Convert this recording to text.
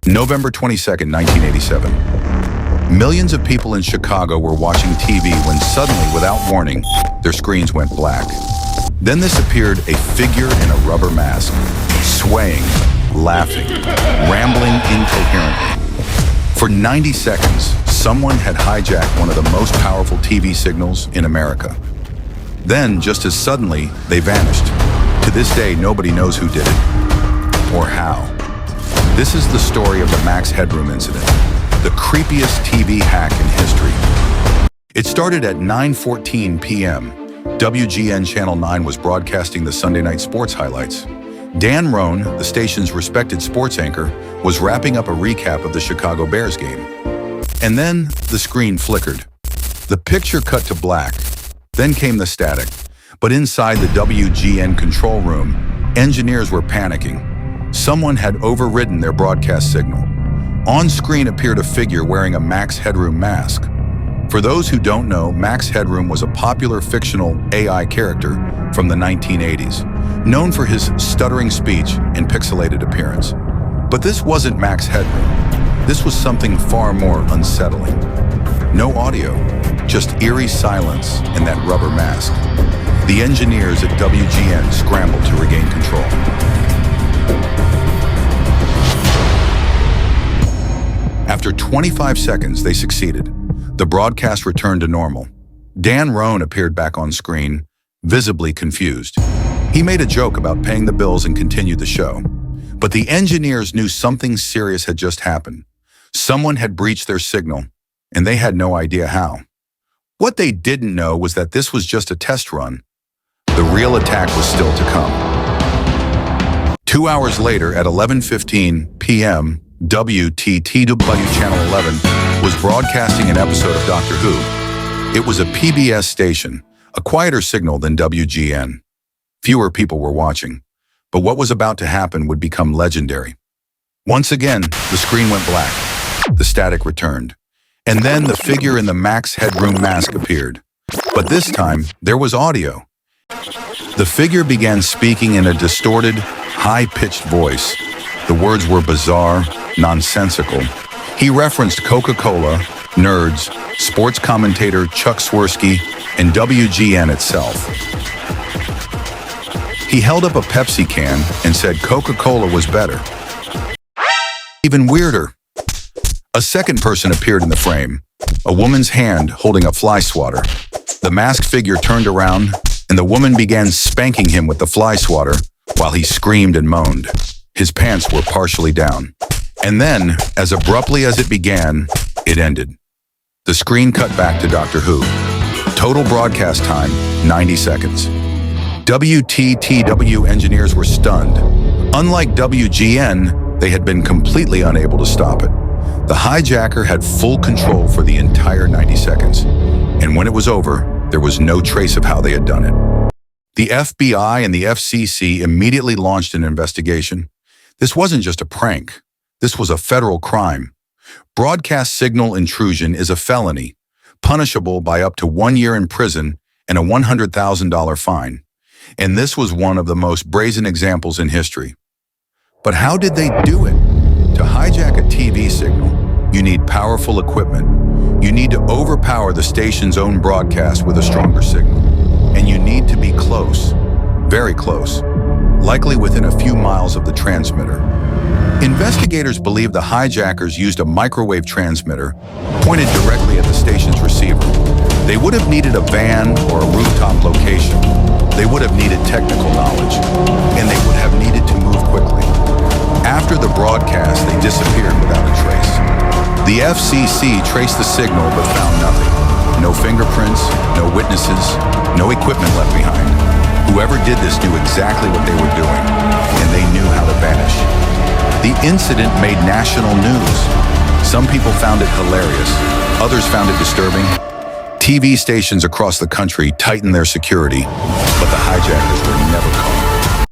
November 22nd, 1987. Millions of people in Chicago were watching TV when suddenly, without warning, their screens went black. Then this appeared a figure in a rubber mask, swaying, laughing, rambling incoherently. For 90 seconds, someone had hijacked one of the most powerful TV signals in America. Then, just as suddenly, they vanished. To this day, nobody knows who did it or how. This is the story of the Max Headroom incident, the creepiest TV hack in history. It started at 9:14 p.m. WGN Channel 9 was broadcasting the Sunday night sports highlights. Dan Roan, the station's respected sports anchor, was wrapping up a recap of the Chicago Bears game. And then the screen flickered. The picture cut to black. Then came the static. But inside the WGN control room, engineers were panicking. Someone had overridden their broadcast signal. On screen appeared a figure wearing a Max Headroom mask. For those who don't know, Max Headroom was a popular fictional AI character from the 1980s, known for his stuttering speech and pixelated appearance. But this wasn't Max Headroom. This was something far more unsettling. No audio, just eerie silence and that rubber mask. The engineers at WGN scrambled to regain control. After 25 seconds, they succeeded. The broadcast returned to normal. Dan Roan appeared back on screen, visibly confused. He made a joke about paying the bills and continued the show. But the engineers knew something serious had just happened. Someone had breached their signal, and they had no idea how. What they didn't know was that this was just a test run. The real attack was still to come. 2 hours later, at 11:15 p.m., WTTW Channel 11 was broadcasting an episode of Doctor Who. It was a PBS station, a quieter signal than WGN. Fewer people were watching, but what was about to happen would become legendary. Once again, the screen went black. The static returned. And then the figure in the Max Headroom mask appeared. But this time, there was audio. The figure began speaking in a distorted, high-pitched voice. The words were bizarre, nonsensical. He referenced Coca-Cola, nerds, sports commentator Chuck Swirsky, and WGN itself. He held up a Pepsi can and said Coca-Cola was better. Even weirder. A second person appeared in the frame, a woman's hand holding a fly swatter. The masked figure turned around, and the woman began spanking him with the fly swatter while he screamed and moaned. His pants were partially down. And then, as abruptly as it began, it ended. The screen cut back to Doctor Who. Total broadcast time, 90 seconds. WTTW engineers were stunned. Unlike WGN, they had been completely unable to stop it. The hijacker had full control for the entire 90 seconds. And when it was over, there was no trace of how they had done it. The FBI and the FCC immediately launched an investigation. This wasn't just a prank. This was a federal crime. Broadcast signal intrusion is a felony, punishable by up to 1 year in prison and a $100,000 fine. And this was one of the most brazen examples in history. But how did they do it? To hijack a TV signal, you need powerful equipment. You need to overpower the station's own broadcast with a stronger signal. And you need to be close, very close, likely within a few miles of the transmitter. Investigators believe the hijackers used a microwave transmitter pointed directly at the station's receiver. They would have needed a van or a rooftop location. They would have needed technical knowledge, and they would have needed to move quickly. After the broadcast, they disappeared without a trace. The FCC traced the signal but found nothing. No fingerprints, no witnesses, no equipment left behind. Whoever did this knew exactly what they were doing, and they knew how to vanish. The incident made national news. Some people found it hilarious. Others found it disturbing. TV stations across the country tightened their security, but the hijackers were never caught.